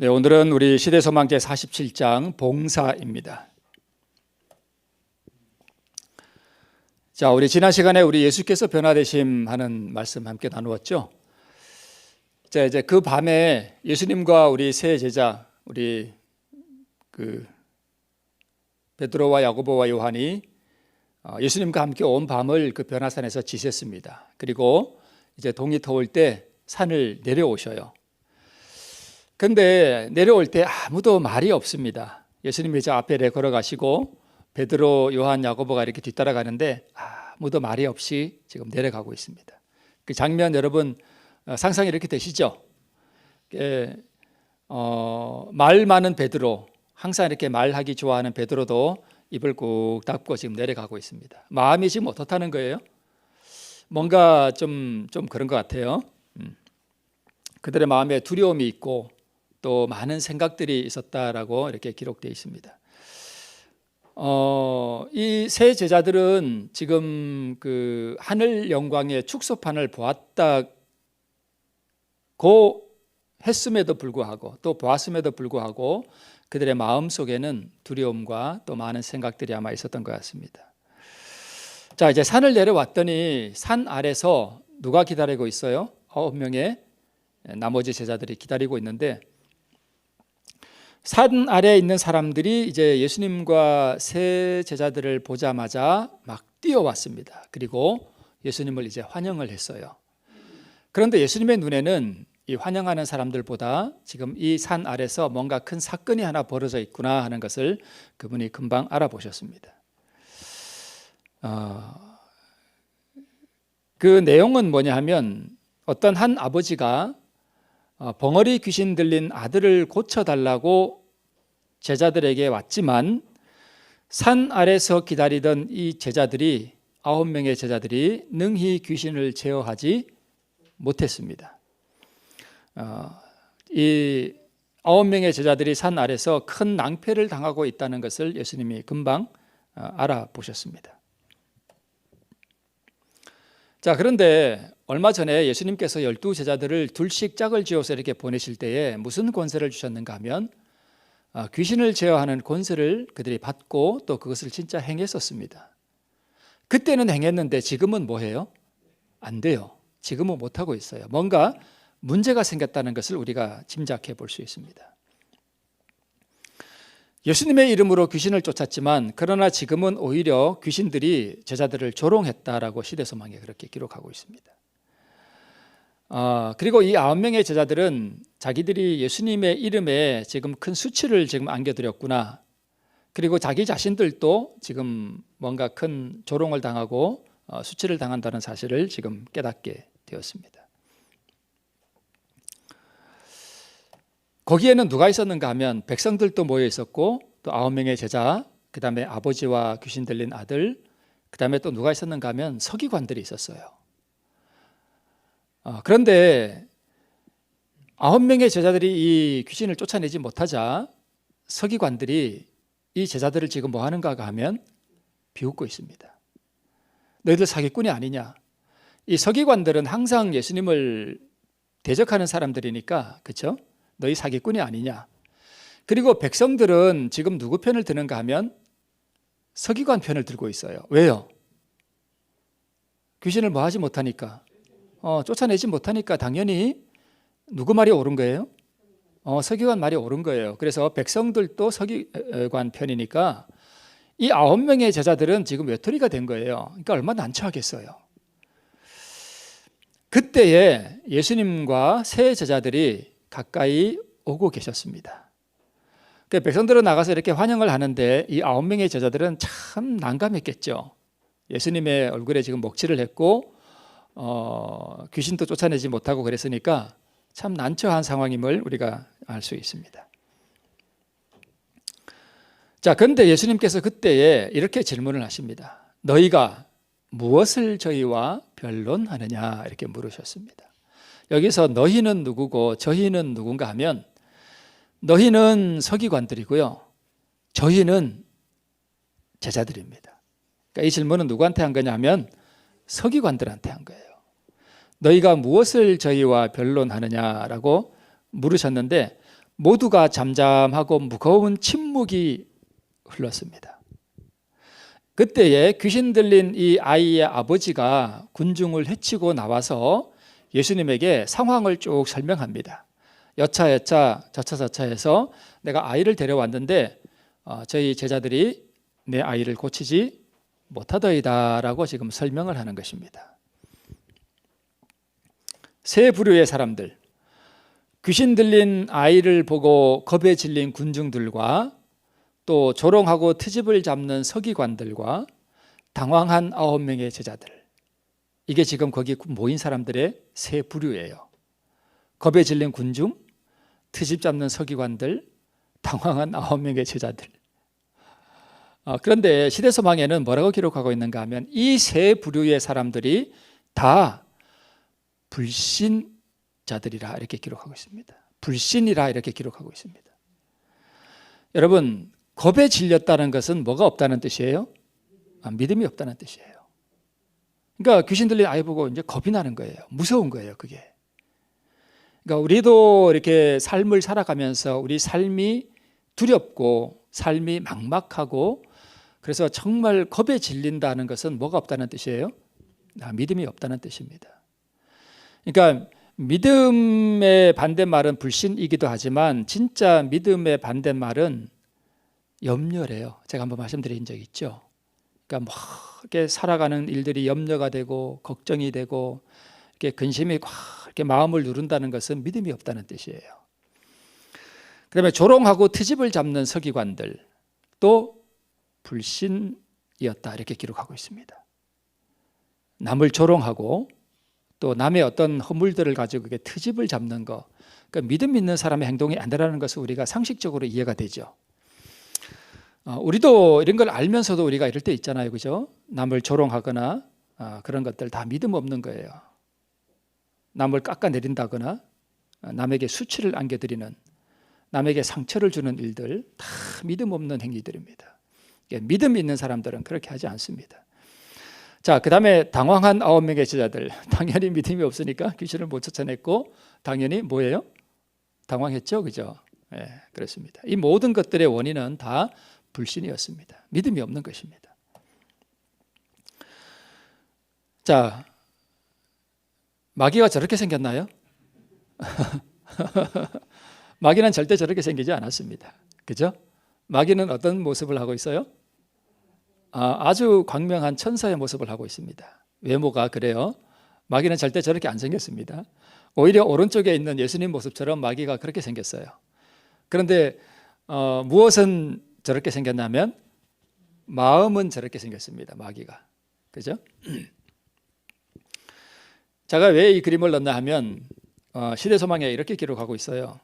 네, 오늘은 우리 시대소망 제47장 봉사입니다. 자, 우리 지난 시간에 우리 예수께서 변화되심 하는 말씀 함께 나누었죠. 자, 이제 그 밤에 예수님과 우리 세 제자, 우리 베드로와 야고보와 요한이 예수님과 함께 온 밤을 그 변화산에서 지냈습니다. 그리고 이제 동이 터올 때 산을 내려오셔요. 근데 내려올 때 아무도 말이 없습니다. 예수님이 저 앞에 걸어가시고 베드로, 요한, 야고보가 이렇게 뒤따라가는데 아무도 말이 없이 지금 내려가고 있습니다. 그 장면 여러분 상상이 이렇게 되시죠? 말 많은 베드로, 항상 이렇게 말하기 좋아하는 베드로도 입을 꾹 닫고 지금 내려가고 있습니다. 마음이 지금 어떻다는 거예요? 뭔가 좀 그런 것 같아요. 그들의 마음에 두려움이 있고 또 많은 생각들이 있었다라고 이렇게 기록되어 있습니다. 이 세 제자들은 지금 그 하늘 영광의 축소판을 보았다고 했음에도 불구하고 또 보았음에도 불구하고 그들의 마음 속에는 두려움과 또 많은 생각들이 아마 있었던 것 같습니다. 자, 이제 산을 내려왔더니 산 아래서 누가 기다리고 있어요? 9명의 나머지 제자들이 기다리고 있는데 산 아래에 있는 사람들이 이제 예수님과 세 제자들을 보자마자 막 뛰어왔습니다. 그리고 예수님을 이제 환영을 했어요. 그런데 예수님의 눈에는 이 환영하는 사람들보다 지금 이 산 아래서 뭔가 큰 사건이 하나 벌어져 있구나 하는 것을 그분이 금방 알아보셨습니다. 그 내용은 뭐냐 하면 어떤 한 아버지가 벙어리 귀신 들린 아들을 고쳐달라고 제자들에게 왔지만 산 아래서 기다리던 이 제자들이 9명의 제자들이 능히 귀신을 제어하지 못했습니다. 이 9명의 제자들이 산 아래서 큰 낭패를 당하고 있다는 것을 예수님이 금방 알아보셨습니다. 자, 그런데 얼마 전에 예수님께서 12제자들을 둘씩 짝을 지어서 이렇게 보내실 때에 무슨 권세를 주셨는가 하면 귀신을 제어하는 권세를 그들이 받고 또 그것을 진짜 행했었습니다. 그때는 행했는데 지금은 뭐해요? 안 돼요. 지금은 못하고 있어요. 뭔가 문제가 생겼다는 것을 우리가 짐작해 볼 수 있습니다. 예수님의 이름으로 귀신을 쫓았지만 그러나 지금은 오히려 귀신들이 제자들을 조롱했다라고 시대소망에 그렇게 기록하고 있습니다. 그리고 이 9명의 제자들은 자기들이 예수님의 이름에 지금 큰 수치를 지금 안겨드렸구나. 그리고 자기 자신들도 지금 뭔가 큰 조롱을 당하고 수치를 당한다는 사실을 지금 깨닫게 되었습니다. 거기에는 누가 있었는가 하면 백성들도 모여 있었고 또 9명의 제자, 그 다음에 아버지와 귀신 들린 아들, 그 다음에 또 누가 있었는가 하면 서기관들이 있었어요. 그런데 9명의 제자들이 이 귀신을 쫓아내지 못하자 서기관들이 이 제자들을 지금 뭐 하는가 하면 비웃고 있습니다. 너희들 사기꾼이 아니냐? 이 서기관들은 항상 예수님을 대적하는 사람들이니까, 그렇죠? 너희 사기꾼이 아니냐? 그리고 백성들은 지금 누구 편을 드는가 하면 서기관 편을 들고 있어요. 왜요? 귀신을 뭐 하지 못하니까, 쫓아내지 못하니까 당연히 누구 말이 옳은 거예요? 서기관 말이 옳은 거예요. 그래서 백성들도 서기관 편이니까 이 9명의 제자들은 지금 외톨이가 된 거예요. 그러니까 얼마나 난처하겠어요. 그때에 예수님과 세 제자들이 가까이 오고 계셨습니다. 백성들은 나가서 이렇게 환영을 하는데 이 9명의 제자들은 참 난감했겠죠. 예수님의 얼굴에 지금 먹칠을 했고 귀신도 쫓아내지 못하고 그랬으니까 참 난처한 상황임을 우리가 알 수 있습니다. 자, 그런데 예수님께서 그때에 이렇게 질문을 하십니다. 너희가 무엇을 저희와 변론하느냐 이렇게 물으셨습니다. 여기서 너희는 누구고 저희는 누군가 하면 너희는 서기관들이고요, 저희는 제자들입니다. 그러니까 이 질문은 누구한테 한 거냐 하면 서기관들한테 한 거예요. 너희가 무엇을 저희와 변론하느냐라고 물으셨는데 모두가 잠잠하고 무거운 침묵이 흘렀습니다. 그때에 귀신 들린 이 아이의 아버지가 군중을 헤치고 나와서 예수님에게 상황을 쭉 설명합니다. 여차여차 저차저차해서 내가 아이를 데려왔는데 저희 제자들이 내 아이를 고치지 못하더이다 라고 지금 설명을 하는 것입니다. 세 부류의 사람들, 귀신 들린 아이를 보고 겁에 질린 군중들과 또 조롱하고 트집을 잡는 서기관들과 당황한 9명의 제자들, 이게 지금 거기 모인 사람들의 세 부류예요. 겁에 질린 군중, 트집 잡는 서기관들, 당황한 9명의 제자들. 그런데 시대소망에는 뭐라고 기록하고 있는가 하면 이 세 부류의 사람들이 다 불신자들이라 이렇게 기록하고 있습니다. 불신이라 이렇게 기록하고 있습니다. 여러분, 겁에 질렸다는 것은 뭐가 없다는 뜻이에요? 믿음이 없다는 뜻이에요. 그러니까 귀신 들린 아이 보고 이제 겁이 나는 거예요. 무서운 거예요, 그게. 그러니까 우리도 이렇게 삶을 살아가면서 우리 삶이 두렵고 삶이 막막하고 그래서 정말 겁에 질린다는 것은 뭐가 없다는 뜻이에요? 믿음이 없다는 뜻입니다. 그러니까 믿음의 반대말은 불신이기도 하지만 진짜 믿음의 반대말은 염려래요. 제가 한번 말씀드린 적 있죠. 그러니까 막 이렇게 살아가는 일들이 염려가 되고 걱정이 되고 이렇게 근심이 막 이렇게 마음을 누른다는 것은 믿음이 없다는 뜻이에요. 그다음에 조롱하고 트집을 잡는 서기관들 또 불신이었다 이렇게 기록하고 있습니다. 남을 조롱하고 또 남의 어떤 허물들을 가지고 그게 트집을 잡는 거, 그러니까 믿음 있는 사람의 행동이 아니라는 것을 우리가 상식적으로 이해가 되죠. 우리도 이런 걸 알면서도 우리가 이럴 때 있잖아요, 그죠? 남을 조롱하거나 그런 것들 다 믿음 없는 거예요. 남을 깎아내린다거나 남에게 수치를 안겨드리는, 남에게 상처를 주는 일들 다 믿음 없는 행위들입니다. 믿음 있는 사람들은 그렇게 하지 않습니다. 자, 그 다음에 당황한 9명의 제자들, 당연히 믿음이 없으니까 귀신을 못 쫓아냈고 당연히 뭐예요? 당황했죠, 그죠? 네, 그렇습니다. 이 모든 것들의 원인은 다 불신이었습니다. 믿음이 없는 것입니다. 자, 마귀가 저렇게 생겼나요? 마귀는 절대 저렇게 생기지 않았습니다. 그죠? 마귀는 어떤 모습을 하고 있어요? 아주 광명한 천사의 모습을 하고 있습니다. 외모가 그래요. 마귀는 절대 저렇게 안 생겼습니다. 오히려 오른쪽에 있는 예수님 모습처럼 마귀가 그렇게 생겼어요. 그런데 무엇은 저렇게 생겼냐면 마음은 저렇게 생겼습니다. 마귀가. 그죠? 제가 왜 이 그림을 넣나 하면 시대소망에 이렇게 기록하고 있어요.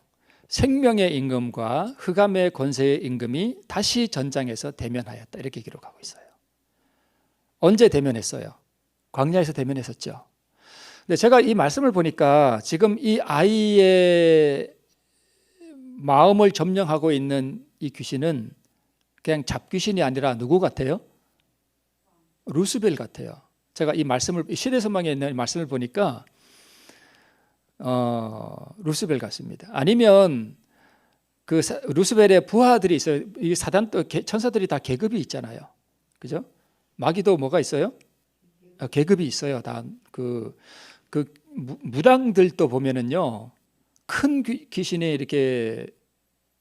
생명의 임금과 흑암의 권세의 임금이 다시 전장에서 대면하였다 이렇게 기록하고 있어요. 언제 대면했어요? 광야에서 대면했었죠. 근데 제가 이 말씀을 보니까 지금 이 아이의 마음을 점령하고 있는 이 귀신은 그냥 잡귀신이 아니라 누구 같아요? 루스벨 같아요. 제가 이 말씀을 시대소망에 있는 말씀을 보니까 루스벨 같습니다. 아니면 그 루스벨의 부하들이 있어요. 이 사단 또 천사들이 다 계급이 있잖아요. 그죠? 마귀도 뭐가 있어요? 계급이 있어요. 다 그 무당들도 보면은요, 큰 귀신이 이렇게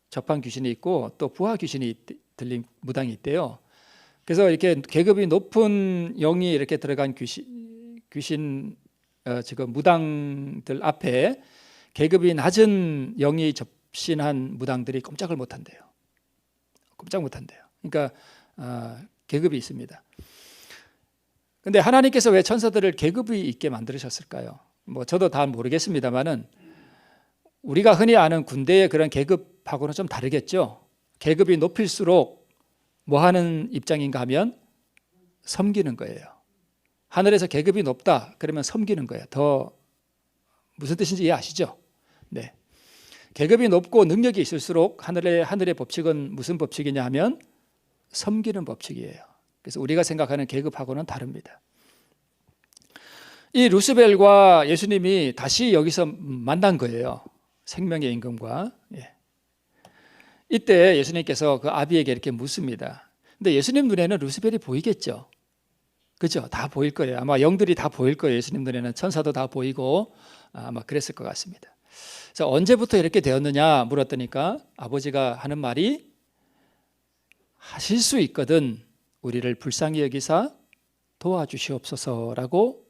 접한 귀신이 있고 또 부하 귀신이 들린 무당이 있대요. 그래서 이렇게 계급이 높은 영이 이렇게 들어간 귀신 지금 무당들 앞에 계급이 낮은 영이 접신한 무당들이 꼼짝을 못한대요. 꼼짝 못한대요. 그러니까 계급이 있습니다. 그런데 하나님께서 왜 천사들을 계급이 있게 만드셨을까요? 뭐 저도 다 모르겠습니다만은 우리가 흔히 아는 군대의 그런 계급하고는 좀 다르겠죠. 계급이 높일수록 뭐 하는 입장인가 하면 섬기는 거예요. 하늘에서 계급이 높다 그러면 섬기는 거예요. 더 무슨 뜻인지 이해하시죠? 네. 계급이 높고 능력이 있을수록 하늘의 법칙은 무슨 법칙이냐 하면 섬기는 법칙이에요. 그래서 우리가 생각하는 계급하고는 다릅니다. 이 루스벨과 예수님이 다시 여기서 만난 거예요. 생명의 임금과. 예. 이때 예수님께서 그 아비에게 이렇게 묻습니다. 근데 예수님 눈에는 루시벨이 보이겠죠. 그죠? 다 보일 거예요. 아마 영들이 다 보일 거예요. 예수님 눈에는 천사도 다 보이고 아마 그랬을 것 같습니다. 그래서 언제부터 이렇게 되었느냐 물었더니까 아버지가 하는 말이 하실 수 있거든 우리를 불쌍히 여기사 도와주시옵소서라고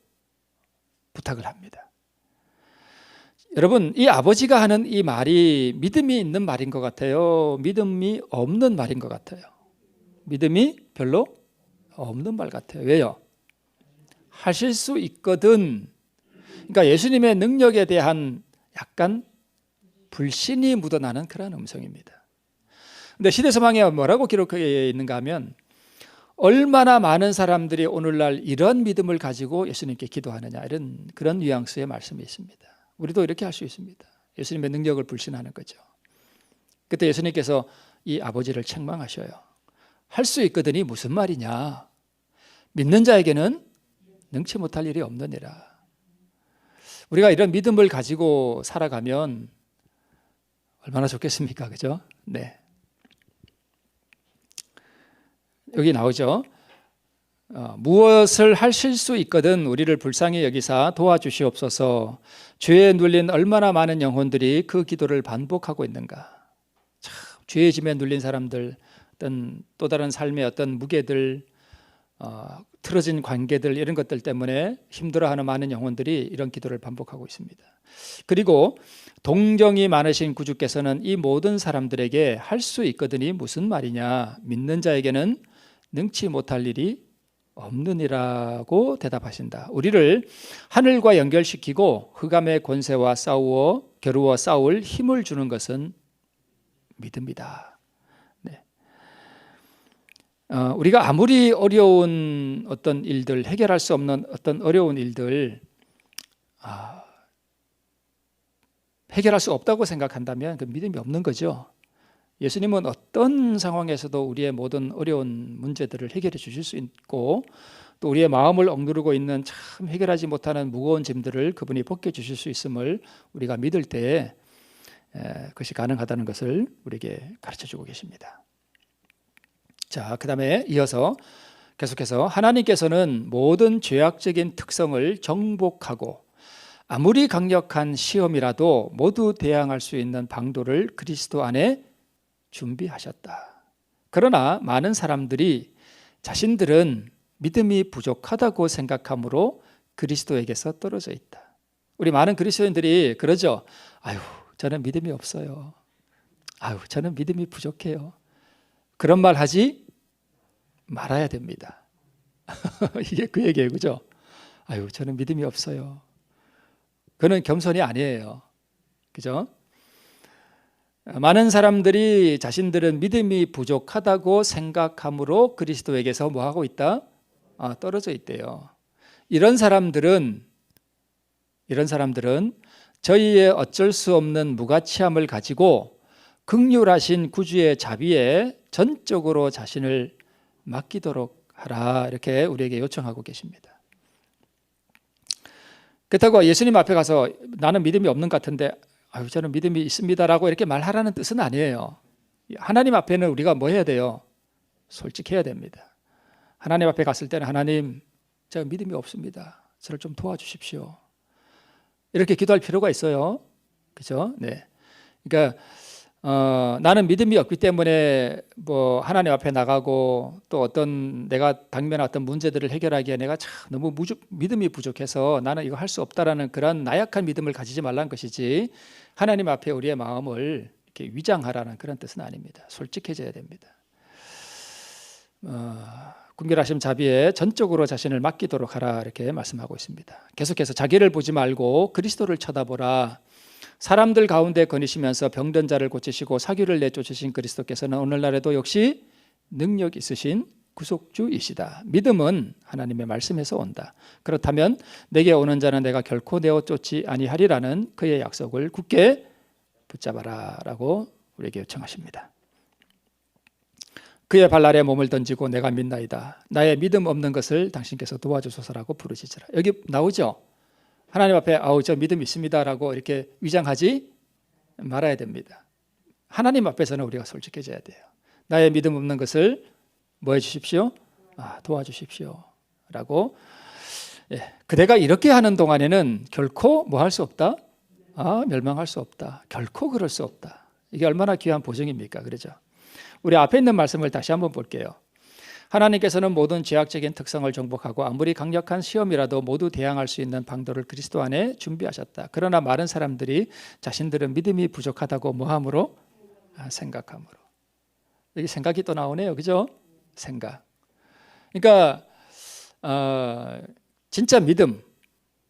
부탁을 합니다. 여러분, 이 아버지가 하는 이 말이 믿음이 있는 말인 것 같아요? 믿음이 없는 말인 것 같아요? 믿음이 별로 없는 말 같아요. 왜요? 하실 수 있거든. 그러니까 예수님의 능력에 대한 약간 불신이 묻어나는 그런 음성입니다. 근데 시대서방에 뭐라고 기록되어 있는가 하면 얼마나 많은 사람들이 오늘날 이런 믿음을 가지고 예수님께 기도하느냐 이런 그런 뉘앙스의 말씀이 있습니다. 우리도 이렇게 할 수 있습니다. 예수님의 능력을 불신하는 거죠. 그때 예수님께서 이 아버지를 책망하셔요. 할 수 있거든이 무슨 말이냐. 믿는 자에게는 능치 못할 일이 없느니라. 우리가 이런 믿음을 가지고 살아가면 얼마나 좋겠습니까? 그죠? 네. 여기 나오죠. 무엇을 하실 수 있거든 우리를 불쌍히 여기사 도와주시옵소서. 죄에 눌린 얼마나 많은 영혼들이 그 기도를 반복하고 있는가. 참, 죄의 짐에 눌린 사람들, 어떤 또 다른 삶의 어떤 무게들, 틀어진 관계들 이런 것들 때문에 힘들어하는 많은 영혼들이 이런 기도를 반복하고 있습니다. 그리고 동정이 많으신 구주께서는 이 모든 사람들에게 할 수 있거든이 무슨 말이냐. 믿는 자에게는 능치 못할 일이 없느니라고 대답하신다. 우리를 하늘과 연결시키고 흑암의 권세와 겨루어 싸울 힘을 주는 것은 믿음이다. 네. 우리가 아무리 어려운 어떤 일들, 해결할 수 없는 어떤 어려운 일들 해결할 수 없다고 생각한다면 그 믿음이 없는 거죠. 예수님은 어떤 상황에서도 우리의 모든 어려운 문제들을 해결해 주실 수 있고 또 우리의 마음을 억누르고 있는 참 해결하지 못하는 무거운 짐들을 그분이 벗겨주실 수 있음을 우리가 믿을 때에 그것이 가능하다는 것을 우리에게 가르쳐주고 계십니다. 자, 그 다음에 이어서 계속해서 하나님께서는 모든 죄악적인 특성을 정복하고 아무리 강력한 시험이라도 모두 대항할 수 있는 방도를 그리스도 안에 준비하셨다. 그러나 많은 사람들이 자신들은 믿음이 부족하다고 생각함으로 그리스도에게서 떨어져 있다. 우리 많은 그리스도인들이 그러죠. 아유, 저는 믿음이 없어요. 아유, 저는 믿음이 부족해요. 그런 말 하지 말아야 됩니다. 이게 그 얘기예요. 그죠? 아유, 저는 믿음이 없어요. 그는 겸손이 아니에요. 그죠? 많은 사람들이 자신들은 믿음이 부족하다고 생각함으로 그리스도에게서 뭐하고 있다? 떨어져 있대요. 이런 사람들은 저희의 어쩔 수 없는 무가치함을 가지고 긍휼하신 구주의 자비에 전적으로 자신을 맡기도록 하라 이렇게 우리에게 요청하고 계십니다. 그렇다고 예수님 앞에 가서 나는 믿음이 없는 것 같은데 아유, 저는 믿음이 있습니다라고 이렇게 말하라는 뜻은 아니에요. 하나님 앞에는 우리가 뭐 해야 돼요? 솔직해야 됩니다. 하나님 앞에 갔을 때는 하나님, 제가 믿음이 없습니다. 저를 좀 도와주십시오. 이렇게 기도할 필요가 있어요. 그죠? 네. 그러니까 나는 믿음이 없기 때문에 뭐 하나님 앞에 나가고 또 어떤 내가 당면한 어떤 문제들을 해결하기에 내가 참 너무 믿음이 부족해서 나는 이거 할 수 없다라는 그런 나약한 믿음을 가지지 말라는 것이지 하나님 앞에 우리의 마음을 이렇게 위장하라는 그런 뜻은 아닙니다. 솔직해져야 됩니다. 긍휼하심 자비에 전적으로 자신을 맡기도록 하라 이렇게 말씀하고 있습니다. 계속해서 자기를 보지 말고 그리스도를 쳐다보라. 사람들 가운데 거니시면서 병든 자를 고치시고 사규를 내쫓으신 그리스도께서는 오늘날에도 역시 능력 있으신 구속주이시다. 믿음은 하나님의 말씀에서 온다. 그렇다면 내게 오는 자는 내가 결코 내어 쫓지 아니하리라는 그의 약속을 굳게 붙잡아라 라고 우리에게 요청하십니다. 그의 발 아래 몸을 던지고 내가 믿나이다. 나의 믿음 없는 것을 당신께서 도와주소서라고 부르짖으라. 여기 나오죠. 하나님 앞에 아우 저 믿음 있습니다라고 이렇게 위장하지 말아야 됩니다. 하나님 앞에서는 우리가 솔직해져야 돼요. 나의 믿음 없는 것을 뭐 해주십시오? 도와주십시오 라고. 그대가 이렇게 하는 동안에는 결코 뭐 할 수 없다? 멸망할 수 없다. 결코 그럴 수 없다. 이게 얼마나 귀한 보증입니까? 그러죠? 우리 앞에 있는 말씀을 다시 한번 볼게요. 하나님께서는 모든 죄악적인 특성을 정복하고 아무리 강력한 시험이라도 모두 대항할 수 있는 방도를 그리스도 안에 준비하셨다. 그러나 많은 사람들이 자신들은 믿음이 부족하다고 뭐함으로? 생각함으로. 여기 생각이 또 나오네요. 그죠? 생각. 그러니까 진짜 믿음,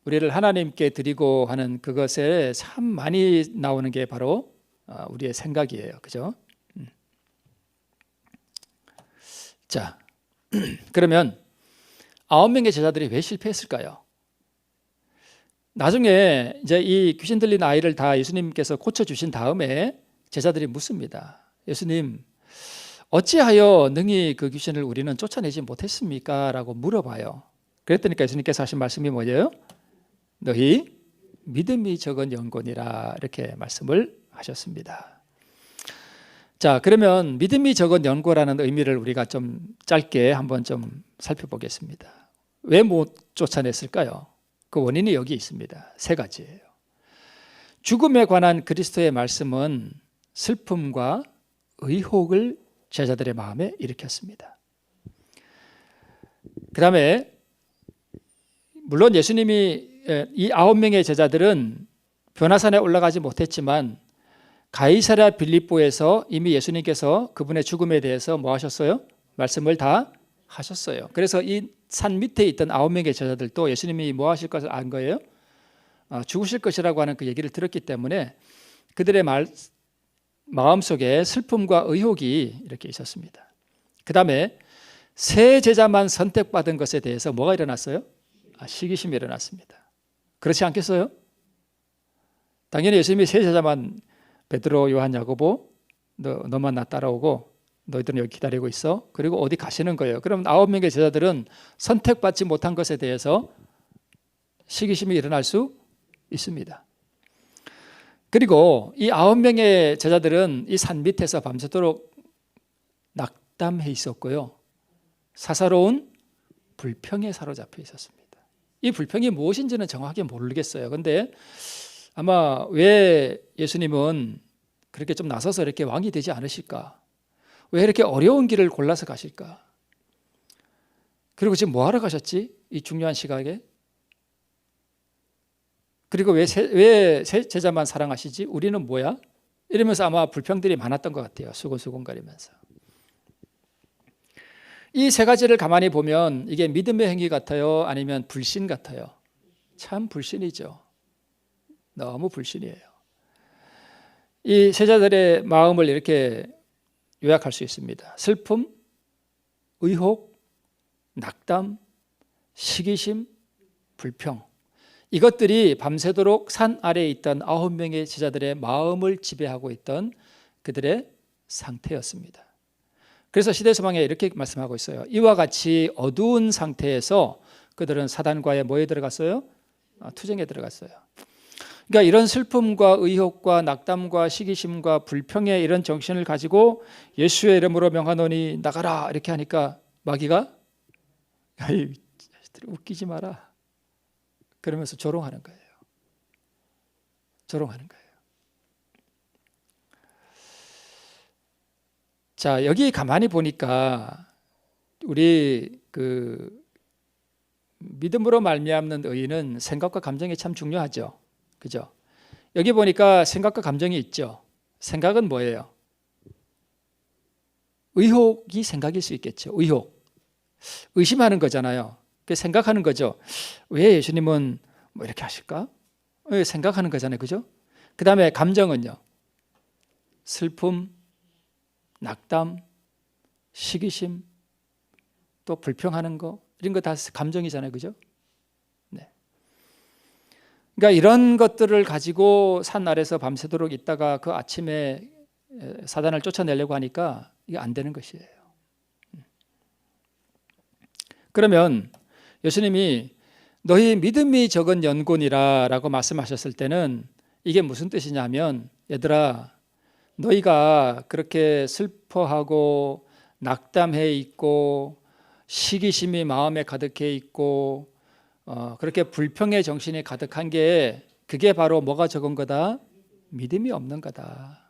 우리를 하나님께 드리고 하는 그것에 참 많이 나오는 게 바로 우리의 생각이에요. 그죠? 자, 그러면 9명의 제자들이 왜 실패했을까요? 나중에 이제 이 귀신 들린 아이를 다 예수님께서 고쳐주신 다음에 제자들이 묻습니다. 예수님, 어찌하여 능히 그 귀신을 우리는 쫓아내지 못했습니까? 라고 물어봐요. 그랬더니 예수님께서 하신 말씀이 뭐예요? 너희 믿음이 적은 영혼이라, 이렇게 말씀을 하셨습니다. 자, 그러면 믿음이 적은 연고라는 의미를 우리가 좀 짧게 한번 좀 살펴보겠습니다. 왜 못 쫓아냈을까요? 그 원인이 여기 있습니다. 세 가지예요. 죽음에 관한 그리스도의 말씀은 슬픔과 의혹을 제자들의 마음에 일으켰습니다. 그 다음에 물론 예수님이 이 9명의 제자들은 변화산에 올라가지 못했지만 가이사랴 빌립보에서 이미 예수님께서 그분의 죽음에 대해서 뭐 하셨어요? 말씀을 다 하셨어요. 그래서 이 산 밑에 있던 9명의 제자들도 예수님이 뭐 하실 것을 안 거예요? 죽으실 것이라고 하는 그 얘기를 들었기 때문에 그들의 마음속에 슬픔과 의혹이 이렇게 있었습니다. 그 다음에 세 제자만 선택받은 것에 대해서 뭐가 일어났어요? 시기심이 일어났습니다. 그렇지 않겠어요? 당연히 예수님이 세 제자만, 베드로, 요한, 야고보, 너만 나 따라오고 너희들은 여기 기다리고 있어. 그리고 어디 가시는 거예요. 그럼 9명의 제자들은 선택받지 못한 것에 대해서 시기심이 일어날 수 있습니다. 그리고 이 9명의 제자들은 이 산 밑에서 밤새도록 낙담해 있었고요. 사사로운 불평에 사로잡혀 있었습니다. 이 불평이 무엇인지는 정확하게 모르겠어요. 그런데 아마 왜 예수님은 그렇게 좀 나서서 이렇게 왕이 되지 않으실까? 왜 이렇게 어려운 길을 골라서 가실까? 그리고 지금 뭐 하러 가셨지? 이 중요한 시각에? 그리고 왜 제자만 사랑하시지? 우리는 뭐야? 이러면서 아마 불평들이 많았던 것 같아요. 수근수근거리면서. 이 세 가지를 가만히 보면 이게 믿음의 행위 같아요? 아니면 불신 같아요? 참 불신이죠. 너무 불신이에요. 이 제자들의 마음을 이렇게 요약할 수 있습니다. 슬픔, 의혹, 낙담, 시기심, 불평. 이것들이 밤새도록 산 아래에 있던 9명의 제자들의 마음을 지배하고 있던 그들의 상태였습니다. 그래서 시대서방에 이렇게 말씀하고 있어요. 이와 같이 어두운 상태에서 그들은 사단과의 뭐에 들어갔어요? 투쟁에 들어갔어요. 그러니까 이런 슬픔과 의혹과 낙담과 시기심과 불평의 이런 정신을 가지고 예수의 이름으로 명하노니 나가라 이렇게 하니까 마귀가 아이 웃기지 마라 그러면서 조롱하는 거예요. 조롱하는 거예요. 자, 여기 가만히 보니까 우리 그 믿음으로 말미암는 의인은 생각과 감정이 참 중요하죠. 그죠? 여기 보니까 생각과 감정이 있죠. 생각은 뭐예요? 의혹이 생각일 수 있겠죠. 의혹. 의심하는 거잖아요. 생각하는 거죠. 왜 예수님은 뭐 이렇게 하실까? 생각하는 거잖아요. 그죠? 그 다음에 감정은요. 슬픔, 낙담, 시기심, 또 불평하는 거 이런 거 다 감정이잖아요. 그죠? 그러니까 이런 것들을 가지고 산 아래서 밤새도록 있다가 그 아침에 사단을 쫓아내려고 하니까 이게 안 되는 것이에요. 그러면 예수님이 너희 믿음이 적은 연곤이라 라고 말씀하셨을 때는 이게 무슨 뜻이냐면 얘들아 너희가 그렇게 슬퍼하고 낙담해 있고 시기심이 마음에 가득해 있고 그렇게 불평의 정신이 가득한 게 그게 바로 뭐가 적은 거다? 믿음이 없는 거다.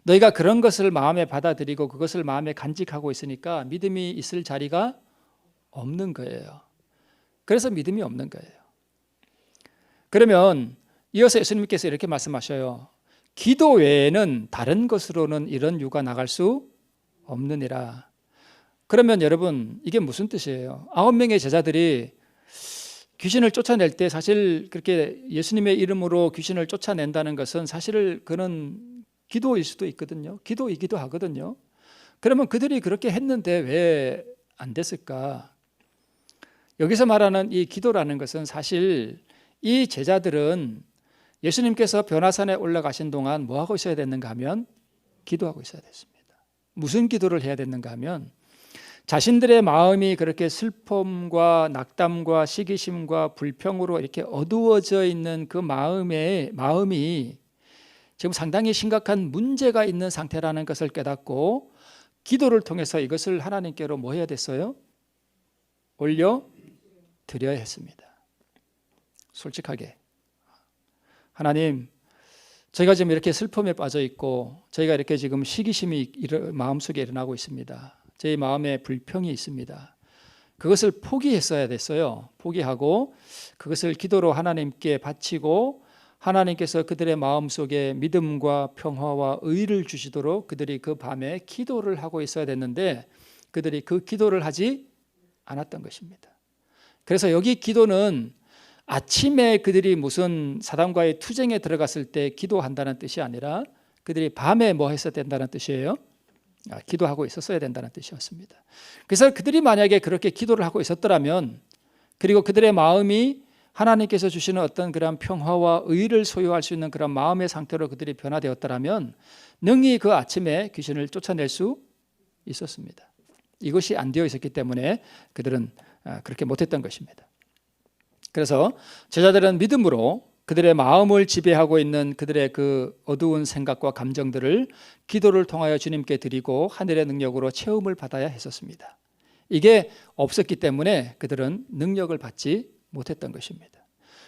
너희가 그런 것을 마음에 받아들이고 그것을 마음에 간직하고 있으니까 믿음이 있을 자리가 없는 거예요. 그래서 믿음이 없는 거예요. 그러면 이어서 예수님께서 이렇게 말씀하셔요. 기도 외에는 다른 것으로는 이런 유가 나갈 수 없느니라. 그러면 여러분 이게 무슨 뜻이에요? 9명의 제자들이 귀신을 쫓아낼 때 사실 그렇게 예수님의 이름으로 귀신을 쫓아낸다는 것은 사실 그는 기도일 수도 있거든요. 기도이기도 하거든요. 그러면 그들이 그렇게 했는데 왜 안 됐을까? 여기서 말하는 이 기도라는 것은 사실 이 제자들은 예수님께서 변화산에 올라가신 동안 뭐 하고 있어야 됐는가 하면 기도하고 있어야 됐습니다. 무슨 기도를 해야 됐는가 하면 자신들의 마음이 그렇게 슬픔과 낙담과 시기심과 불평으로 이렇게 어두워져 있는 그 마음이 지금 상당히 심각한 문제가 있는 상태라는 것을 깨닫고 기도를 통해서 이것을 하나님께로 뭐 해야 됐어요? 올려 드려야 했습니다. 솔직하게 하나님, 저희가 지금 이렇게 슬픔에 빠져 있고 저희가 이렇게 지금 시기심이 마음속에 일어나고 있습니다. 저희 마음에 불평이 있습니다. 그것을 포기했어야 됐어요. 포기하고 그것을 기도로 하나님께 바치고 하나님께서 그들의 마음속에 믿음과 평화와 의를 주시도록 그들이 그 밤에 기도를 하고 있어야 됐는데 그들이 그 기도를 하지 않았던 것입니다. 그래서 여기 기도는 아침에 그들이 무슨 사단과의 투쟁에 들어갔을 때 기도한다는 뜻이 아니라 그들이 밤에 뭐 했어야 된다는 뜻이에요? 기도하고 있었어야 된다는 뜻이었습니다. 그래서 그들이 만약에 그렇게 기도를 하고 있었더라면 그리고 그들의 마음이 하나님께서 주시는 어떤 그런 평화와 의를 소유할 수 있는 그런 마음의 상태로 그들이 변화되었더라면 능히 그 아침에 귀신을 쫓아낼 수 있었습니다. 이것이 안 되어 있었기 때문에 그들은 그렇게 못했던 것입니다. 그래서 제자들은 믿음으로 그들의 마음을 지배하고 있는 그들의 그 어두운 생각과 감정들을 기도를 통하여 주님께 드리고 하늘의 능력으로 체험을 받아야 했었습니다. 이게 없었기 때문에 그들은 능력을 받지 못했던 것입니다.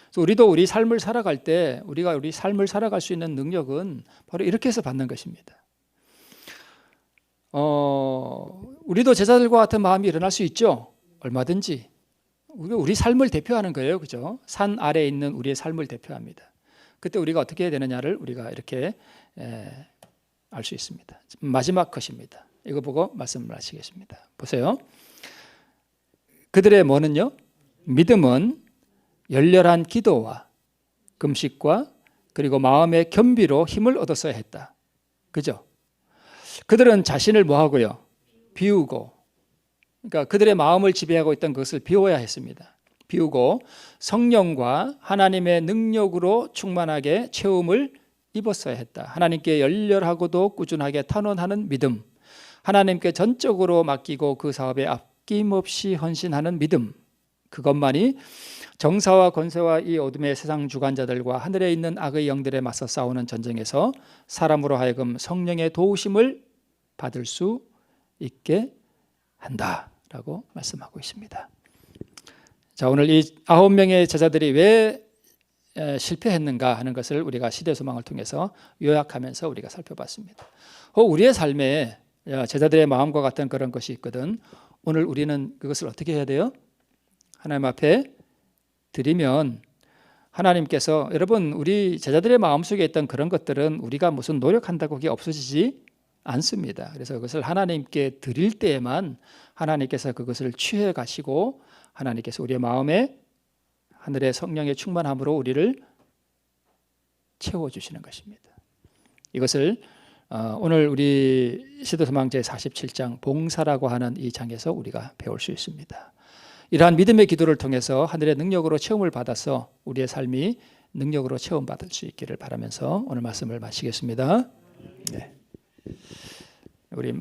그래서 우리도 우리 삶을 살아갈 때 우리가 우리 삶을 살아갈 수 있는 능력은 바로 이렇게 해서 받는 것입니다. 우리도 제자들과 같은 마음이 일어날 수 있죠. 얼마든지. 우리 삶을 대표하는 거예요. 그죠? 산 아래에 있는 우리의 삶을 대표합니다. 그때 우리가 어떻게 해야 되느냐를 우리가 이렇게 알 수 있습니다. 마지막 컷입니다. 이거 보고 말씀을 하시겠습니다. 보세요. 그들의 뭐는요? 믿음은 열렬한 기도와 금식과 그리고 마음의 겸비로 힘을 얻었어야 했다. 그죠? 그들은 자신을 뭐 하고요? 비우고, 그러니까 그들의 마음을 지배하고 있던 것을 비워야 했습니다. 비우고 성령과 하나님의 능력으로 충만하게 체험을 입었어야 했다. 하나님께 열렬하고도 꾸준하게 탄원하는 믿음, 하나님께 전적으로 맡기고 그 사업에 아낌없이 헌신하는 믿음, 그것만이 정사와 권세와 이 어둠의 세상 주관자들과 하늘에 있는 악의 영들에 맞서 싸우는 전쟁에서 사람으로 하여금 성령의 도우심을 받을 수 있게 한다라고 말씀하고 있습니다. 자, 오늘 이 9명의 제자들이 왜 실패했는가 하는 것을 우리가 시대소망을 통해서 요약하면서 우리가 살펴봤습니다. 우리의 삶에 제자들의 마음과 같은 그런 것이 있거든. 오늘 우리는 그것을 어떻게 해야 돼요? 하나님 앞에 드리면 하나님께서, 여러분, 우리 제자들의 마음속에 있던 그런 것들은 우리가 무슨 노력한다고 그게 없어지지 않습니다. 그래서 그것을 하나님께 드릴 때에만 하나님께서 그것을 취해 가시고 하나님께서 우리의 마음에 하늘의 성령의 충만함으로 우리를 채워주시는 것입니다. 이것을 오늘 우리 시대소망 제47장 봉사라고 하는 이 장에서 우리가 배울 수 있습니다. 이러한 믿음의 기도를 통해서 하늘의 능력으로 체험을 받아서 우리의 삶이 능력으로 체험받을 수 있기를 바라면서 오늘 말씀을 마치겠습니다. 네. 우리